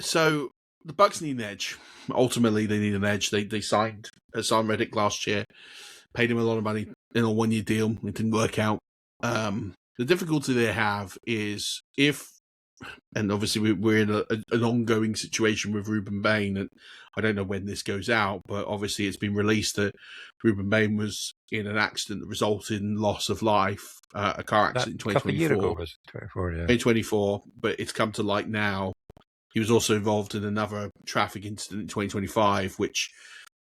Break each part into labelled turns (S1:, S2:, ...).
S1: So the Bucs need an edge. Ultimately, they need an edge. They signed Hassan Reddick last year, paid him a lot of money in a 1-year deal. It didn't work out. The difficulty they have is and obviously we're in an ongoing situation with Ruben Bain, and I don't know when this goes out, but obviously it's been released that Ruben Bain was in an accident that resulted in loss of life, a car accident in 2024. 2024, but it's come to light now. He was also involved in another traffic incident in 2025, which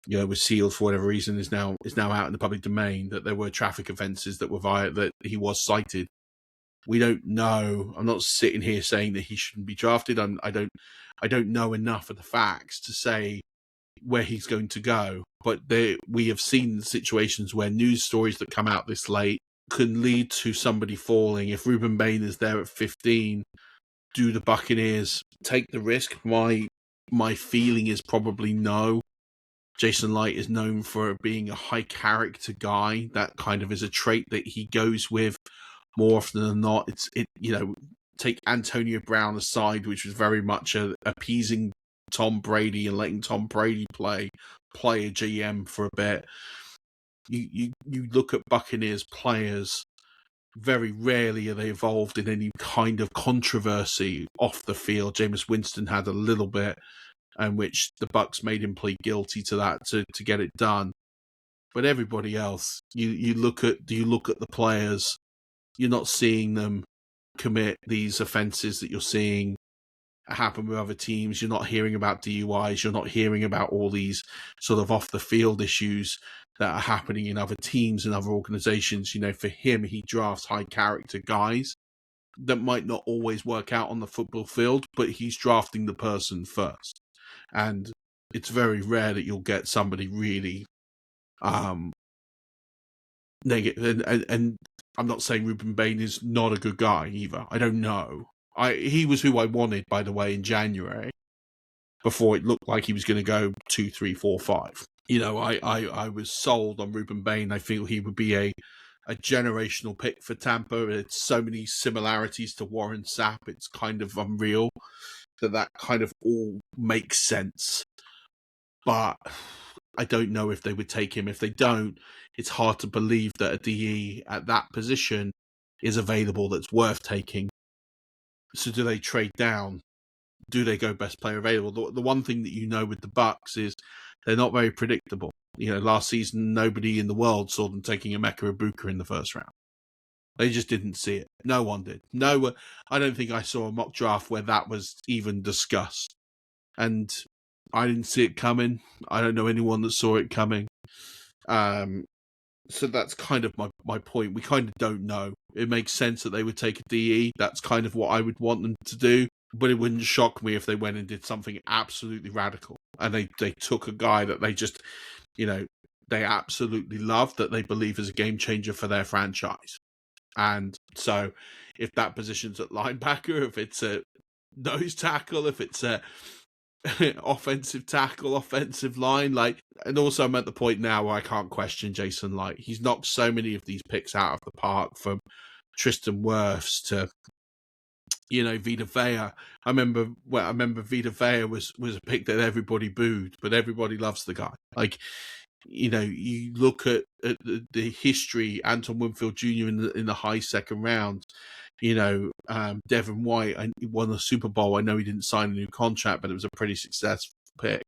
S1: was sealed for whatever reason, is now out in the public domain, that there were traffic offences that he was cited. We don't know. I'm not sitting here saying that he shouldn't be drafted. I don't know enough of the facts to say where he's going to go. But we have seen situations where news stories that come out this late can lead to somebody falling. If Ruben Bain is there at 15, do the Buccaneers take the risk? My feeling is probably no. Jason Light is known for being a high character guy. That kind of is a trait that he goes with more often than not. Take Antonio Brown aside, which was very much appeasing Tom Brady and letting Tom Brady play a GM for a bit. You look at Buccaneers players, very rarely are they involved in any kind of controversy off the field. Jameis Winston had a little bit, in which the Bucs made him plead guilty to that to get it done. But everybody else, you look at the players, you're not seeing them commit these offences that you're seeing happen with other teams. You're not hearing about DUIs. You're not hearing about all these sort of off the field issues that are happening in other teams and other organizations. For him, he drafts high character guys that might not always work out on the football field, but he's drafting the person first. And it's very rare that you'll get somebody really negative. And I'm not saying Ruben Bain is not a good guy either. I don't know. He was who I wanted, by the way, in January, before it looked like he was going to go 2, 3, 4, 5. I was sold on Ruben Bain. I feel he would be a generational pick for Tampa. It's so many similarities to Warren Sapp. It's kind of unreal that kind of all makes sense. But I don't know if they would take him. If they don't, it's hard to believe that a DE at that position is available that's worth taking. So do they trade down? Do they go best player available? The one thing that with the Bucs is they're not very predictable. Last season, nobody in the world saw them taking Emeka Egbuka in the first round. They just didn't see it. No one did. No, I don't think I saw a mock draft where that was even discussed. And I didn't see it coming. I don't know anyone that saw it coming. So that's kind of my point. We kind of don't know. It makes sense that they would take a DE. That's kind of what I would want them to do. But it wouldn't shock me if they went and did something absolutely radical. And they took a guy that they just, they absolutely love, that they believe is a game changer for their franchise. And so if that position's at linebacker, if it's a nose tackle, if it's a offensive tackle, offensive line, and also I'm at the point now where I can't question Jason Light. He's knocked so many of these picks out of the park, from Tristan Wirfs to Vita Vea. I remember Vita Vea was a pick that everybody booed, but everybody loves the guy. You look at the history, Anton Winfield Jr. in the high second round. Devin White, he won the Super Bowl. I know he didn't sign a new contract, but it was a pretty successful pick.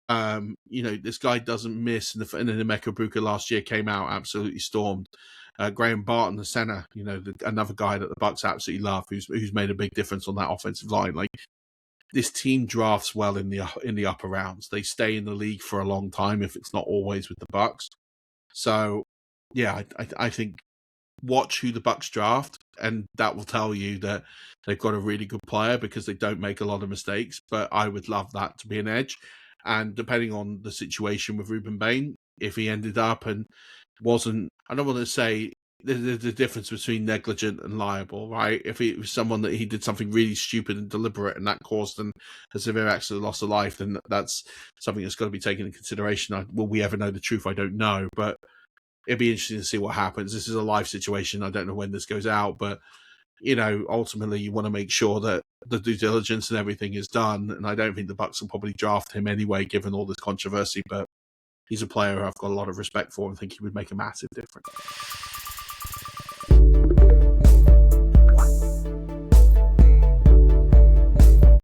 S1: This guy doesn't miss. And then Emeka Egbuka last year came out, absolutely stormed. Graham Barton, the center, another guy that the Bucs absolutely love, who's made a big difference on that offensive line. This team drafts well in the upper rounds. They stay in the league for a long time, if it's not always with the Bucs. So, yeah, I think watch who the Bucs draft, and that will tell you that they've got a really good player, because they don't make a lot of mistakes. But I would love that to be an edge. And depending on the situation with Ruben Bain, if he ended up and wasn't, I don't want to say the difference between negligent and liable, right? If it was someone that he did something really stupid and deliberate, and that caused them a severe accident, loss of life, then that's something that's got to be taken into consideration. Will we ever know the truth? I don't know, but it'd be interesting to see what happens. This is a live situation. I don't know when this goes out, but ultimately you want to make sure that the due diligence and everything is done, and I don't think the Bucs will probably draft him anyway, given all this controversy. But he's a player I've got a lot of respect for and think he would make a massive difference.